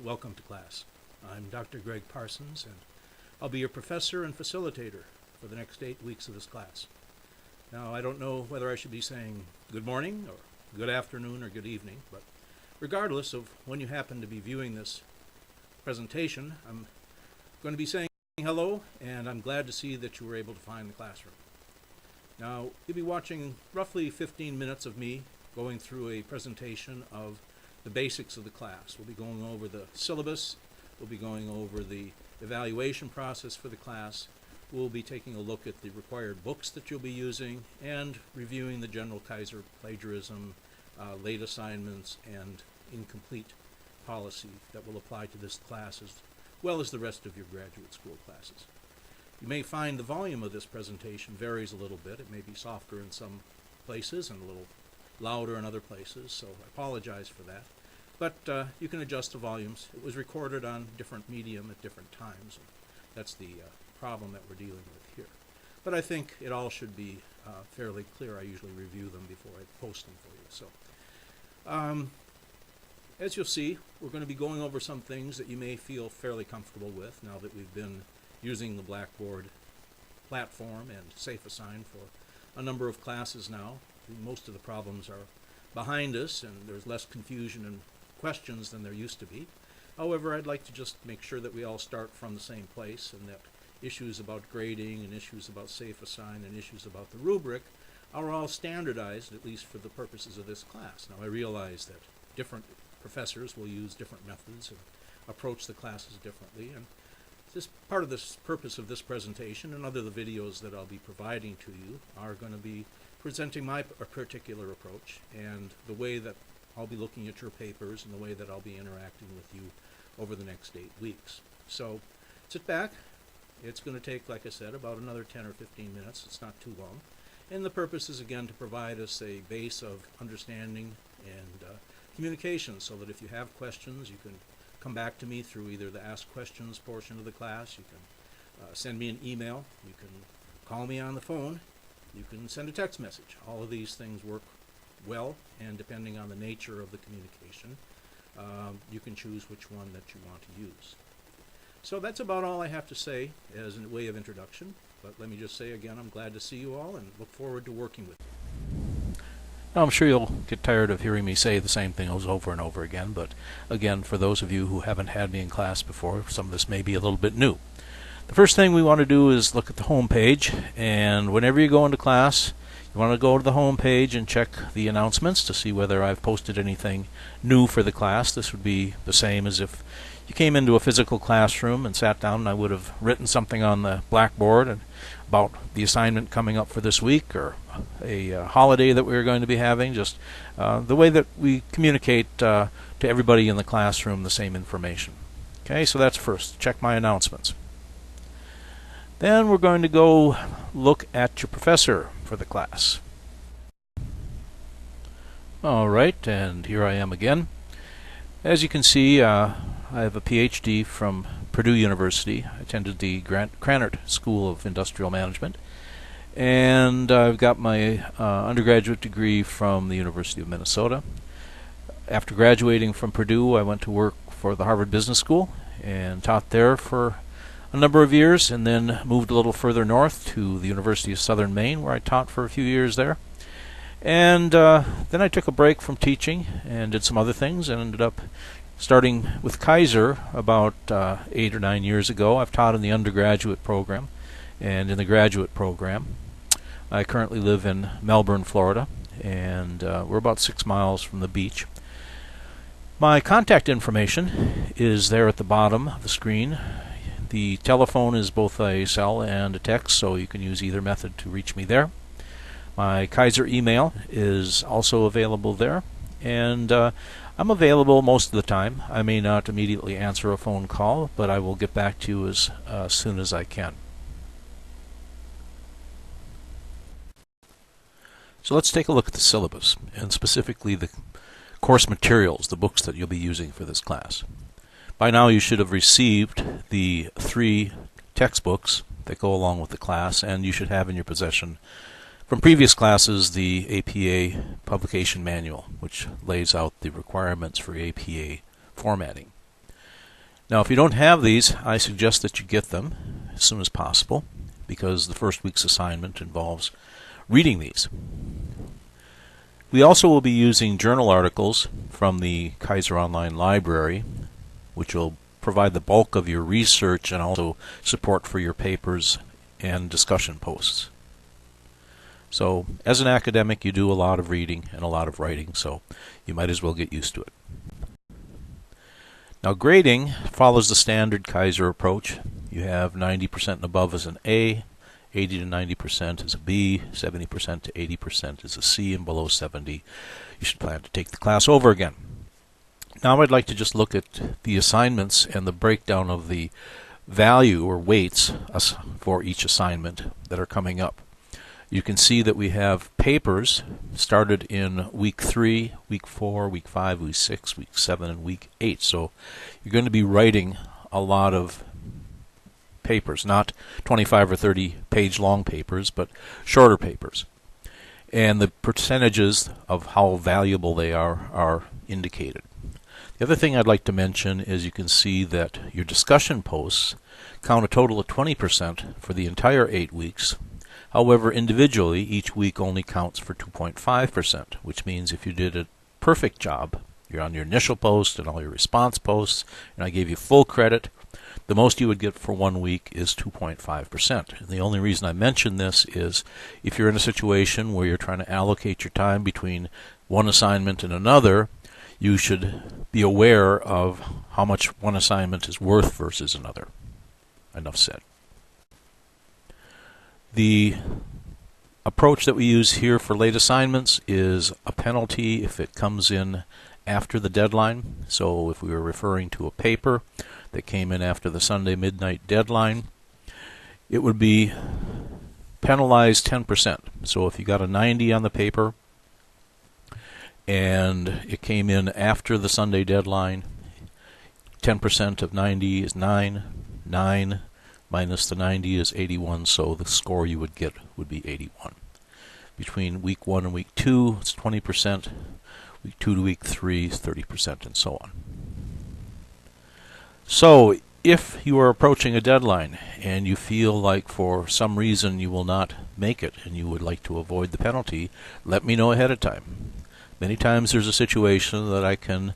welcome to class. I'm Dr. Greg Parsons, and I'll be your professor and facilitator for the next 8 weeks of this class. Now, I don't know whether I should be saying good morning or good afternoon or good evening, but regardless of when you happen to be viewing this presentation, I'm going to be saying hello, and I'm glad to see that you were able to find the classroom. Now, you'll be watching roughly 15 minutes of me going through a presentation of the basics of the class. We'll be going over the syllabus, we'll be going over the evaluation process for the class, we'll be taking a look at the required books that you'll be using, and reviewing the general Kaiser plagiarism, late assignments, and incomplete policy that will apply to this class as well as the rest of your graduate school classes. You may find the volume of this presentation varies a little bit. It may be softer in some places and a little louder in other places, so I apologize for that. But you can adjust the volumes. It was recorded on different medium at different times. And that's the problem that we're dealing with here. But I think it all should be fairly clear. I usually review them before I post them for you. So, as you'll see, we're going to be going over some things that you may feel fairly comfortable with now that we've been using the Blackboard platform and Safe Assign for a number of classes now. Most of the problems are behind us, and there's less confusion and questions than there used to be. However, I'd like to just make sure that we all start from the same place, and that issues about grading and issues about Safe Assign and issues about the rubric are all standardized, at least for the purposes of this class. Now, I realize that different professors will use different methods and approach the classes differently, and this part of this purpose of this presentation and other the videos that I'll be providing to you are going to be presenting my particular approach and the way that I'll be looking at your papers and the way that I'll be interacting with you over the next 8 weeks. So sit back. It's going to take, like I said, about another 10 or 15 minutes. It's not too long. And the purpose is, again, to provide us a base of understanding and communication so that if you have questions, you can come back to me through either the Ask Questions portion of the class. You can send me an email. You can call me on the phone. You can send a text message. All of these things work well, and depending on the nature of the communication, you can choose which one that you want to use. So that's about all I have to say as a way of introduction, but let me just say again, I'm glad to see you all and look forward to working with you. Now, I'm sure you'll get tired of hearing me say the same thing over and over again, but again, for those of you who haven't had me in class before, some of this may be a little bit new. The first thing we want to do is look at the home page, and whenever you go into class, you want to go to the home page and check the announcements to see whether I've posted anything new for the class. This would be the same as if you came into a physical classroom and sat down and I would have written something on the blackboard and about the assignment coming up for this week or a holiday that we were going to be having, just the way that we communicate to everybody in the classroom the same information. Okay, so that's first. Check my announcements. Then we're going to go look at your professor for the class. Alright, and here I am again. As you can see, I have a PhD from Purdue University. I attended the Krannert School of Industrial Management. And I've got my undergraduate degree from the University of Minnesota. After graduating from Purdue, I went to work for the Harvard Business School and taught there for a number of years, and then moved a little further north to the University of Southern Maine, where I taught for a few years there. And then I took a break from teaching and did some other things, and ended up starting with Kaiser about 8 or 9 years ago. I've taught in the undergraduate program and in the graduate program. I currently live in Melbourne, Florida, and we're about 6 miles from the beach. My contact information is there at the bottom of the screen. The telephone is both a cell and a text, so you can use either method to reach me there. My Kaiser email is also available there, and I'm available most of the time. I may not immediately answer a phone call, but I will get back to you as soon as I can. So let's take a look at the syllabus, and specifically the course materials, the books that you'll be using for this class. By now you should have received the 3 textbooks that go along with the class, and you should have in your possession from previous classes the APA publication manual, which lays out the requirements for APA formatting. Now, if you don't have these, I suggest that you get them as soon as possible, because the first week's assignment involves reading these. We also will be using journal articles from the Kaiser Online Library, which will provide the bulk of your research and also support for your papers and discussion posts. So, as an academic, you do a lot of reading and a lot of writing, so you might as well get used to it. Now, grading follows the standard Kaiser approach. You have 90% and above as an A, 80 to 90% is a B, 70% to 80% is a C, and below 70 you should plan to take the class over again. Now I'd like to just look at the assignments and the breakdown of the value or weights for each assignment that are coming up. You can see that we have papers started in week 3, week 4, week 5, week 6, week 7, and week 8. So you're going to be writing a lot of papers, not 25 or 30 page long papers, but shorter papers. And the percentages of how valuable they are indicated. The other thing I'd like to mention is you can see that your discussion posts count a total of 20% for the entire 8 weeks. However, individually, each week only counts for 2.5%, which means if you did a perfect job, you're on your initial post and all your response posts, and I gave you full credit, the most you would get for 1 week is 2.5%. And the only reason I mention this is if you're in a situation where you're trying to allocate your time between one assignment and another, you should be aware of how much one assignment is worth versus another. Enough said. The approach that we use here for late assignments is a penalty if it comes in after the deadline. So if we were referring to a paper that came in after the Sunday midnight deadline, it would be penalized 10%. So if you got a 90 on the paper and it came in after the Sunday deadline, 10% of 90 is 9. 9 minus the 90 is 81, so the score you would get would be 81. Between week 1 and week 2, it's 20%. Week 2 to week 3 is 30%, and so on. So, if you are approaching a deadline and you feel like for some reason you will not make it and you would like to avoid the penalty, let me know ahead of time. Many times there's a situation that I can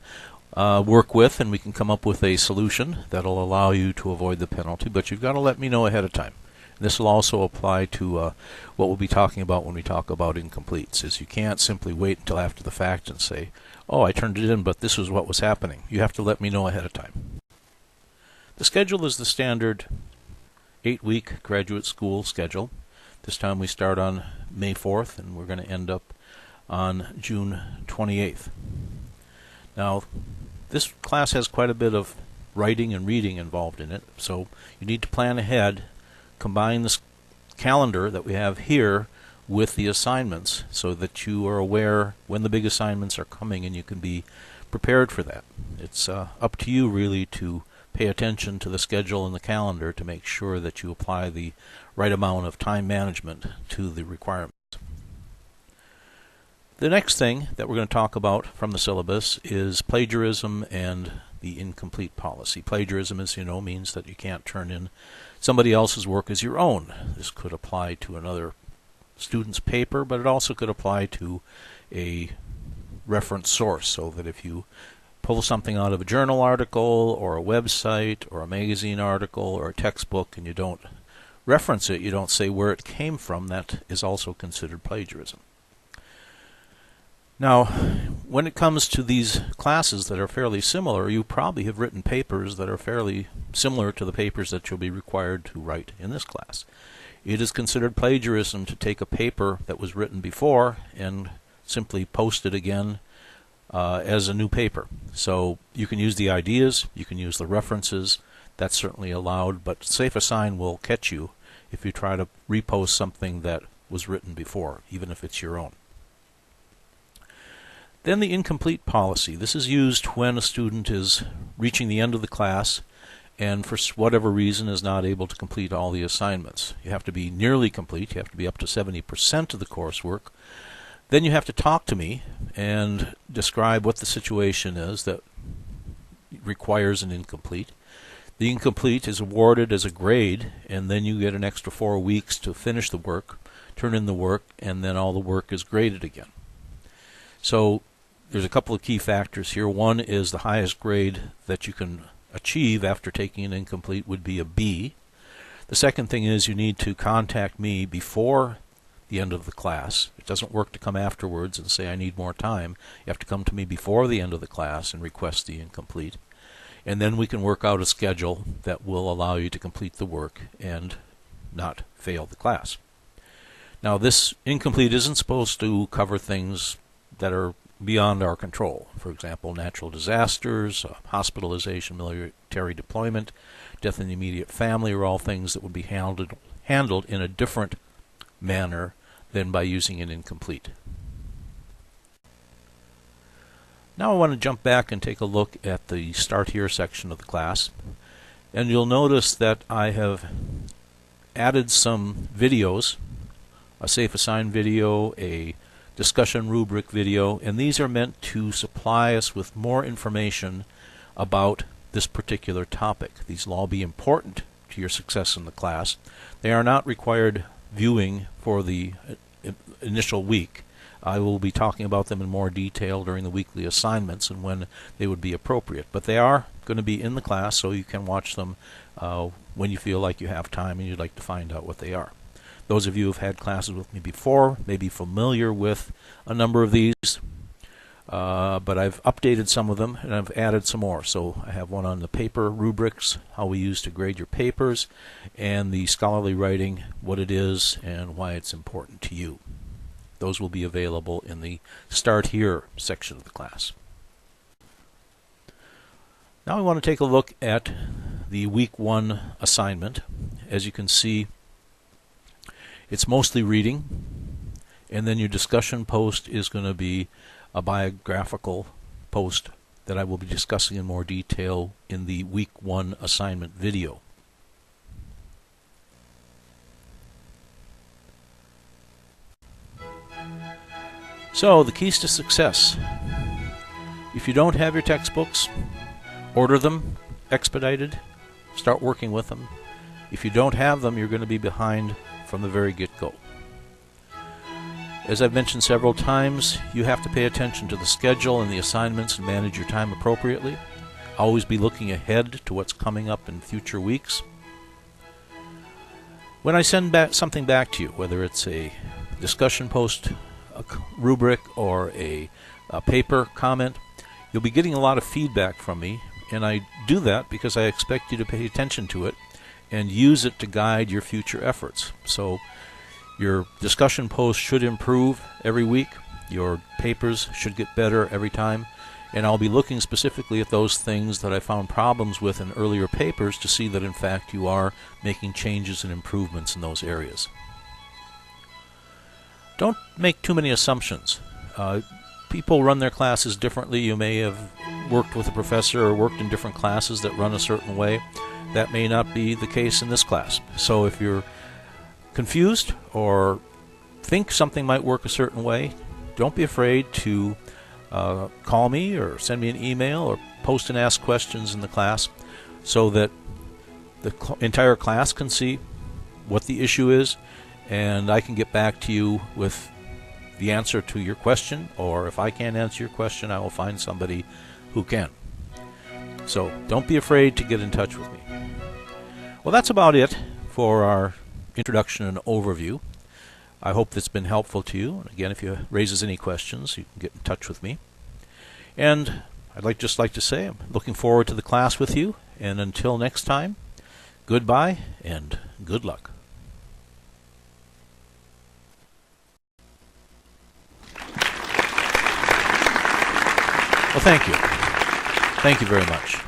work with and we can come up with a solution that will allow you to avoid the penalty, but you've got to let me know ahead of time. This will also apply to what we'll be talking about when we talk about incompletes, is you can't simply wait until after the fact and say, oh, I turned it in, but this was what was happening. You have to let me know ahead of time. The schedule is the standard 8-week graduate school schedule. This time we start on May 4th, and we're going to end up on June 28th. Now, this class has quite a bit of writing and reading involved in it, so you need to plan ahead, combine this calendar that we have here with the assignments so that you are aware when the big assignments are coming and you can be prepared for that. It's up to you really to pay attention to the schedule and the calendar to make sure that you apply the right amount of time management to the requirements. The next thing that we're going to talk about from the syllabus is plagiarism and the incomplete policy. Plagiarism, as you know, means that you can't turn in somebody else's work as your own. This could apply to another student's paper, but it also could apply to a reference source, so that if you pull something out of a journal article or a website or a magazine article or a textbook and you don't reference it, you don't say where it came from, that is also considered plagiarism. Now, when it comes to these classes that are fairly similar, you probably have written papers that are fairly similar to the papers that you'll be required to write in this class. It is considered plagiarism to take a paper that was written before and simply post it again as a new paper. So you can use the ideas, you can use the references, that's certainly allowed, but Safe Assign will catch you if you try to repost something that was written before, even if it's your own. Then the incomplete policy. This is used when a student is reaching the end of the class and for whatever reason is not able to complete all the assignments. You have to be nearly complete. You have to be up to 70% of the coursework. Then you have to talk to me and describe what the situation is that requires an incomplete. The incomplete is awarded as a grade, and then you get an extra 4 weeks to finish the work, turn in the work, and then all the work is graded again. So there's a couple of key factors here. One is the highest grade that you can achieve after taking an incomplete would be a B. The second thing is you need to contact me before the end of the class. It doesn't work to come afterwards and say I need more time. You have to come to me before the end of the class and request the incomplete. And then we can work out a schedule that will allow you to complete the work and not fail the class. Now, this incomplete isn't supposed to cover things that are beyond our control. For example, natural disasters, hospitalization, military deployment, death in the immediate family are all things that would be handled in a different manner than by using an incomplete. Now I want to jump back and take a look at the Start Here section of the class. And you'll notice that I have added some videos, a safe assign video, a discussion rubric video, and these are meant to supply us with more information about this particular topic. These will all be important to your success in the class. They are not required viewing for the initial week. I will be talking about them in more detail during the weekly assignments and when they would be appropriate. But they are going to be in the class, so you can watch them when you feel like you have time and you'd like to find out what they are. Those of you who have had classes with me before may be familiar with a number of these, but I've updated some of them and I've added some more. So I have one on the paper rubrics, how we use to grade your papers, and the scholarly writing, what it is and why it's important to you. Those will be available in the Start Here section of the class. Now I want to take a look at the Week 1 assignment. As you can see, it's mostly reading, and then your discussion post is going to be a biographical post that I will be discussing in more detail in the Week 1 assignment video. So, the keys to success. If you don't have your textbooks, order them, expedited, start working with them. If you don't have them, you're going to be behind from the very get-go. As I've mentioned several times, you have to pay attention to the schedule and the assignments and manage your time appropriately. Always be looking ahead to what's coming up in future weeks. When I send something back to you, whether it's a discussion post, a rubric, or a paper comment, you'll be getting a lot of feedback from me, and I do that because I expect you to pay attention to it and use it to guide your future efforts. So your discussion posts should improve every week, your papers should get better every time, and I'll be looking specifically at those things that I found problems with in earlier papers to see that in fact you are making changes and improvements in those areas. Don't make too many assumptions. People run their classes differently. You may have worked with a professor or worked in different classes that run a certain way. That may not be the case in this class. So if you're confused or think something might work a certain way, don't be afraid to call me or send me an email or post and ask questions in the class so that the entire class can see what the issue is, and I can get back to you with the answer to your question, or if I can't answer your question, I will find somebody who can. So don't be afraid to get in touch with me. Well, that's about it for our introduction and overview. I hope that's been helpful to you. And again, if you raises any questions, you can get in touch with me. And I'd just like to say I'm looking forward to the class with you. And until next time, goodbye and good luck. Well, thank you. Thank you very much.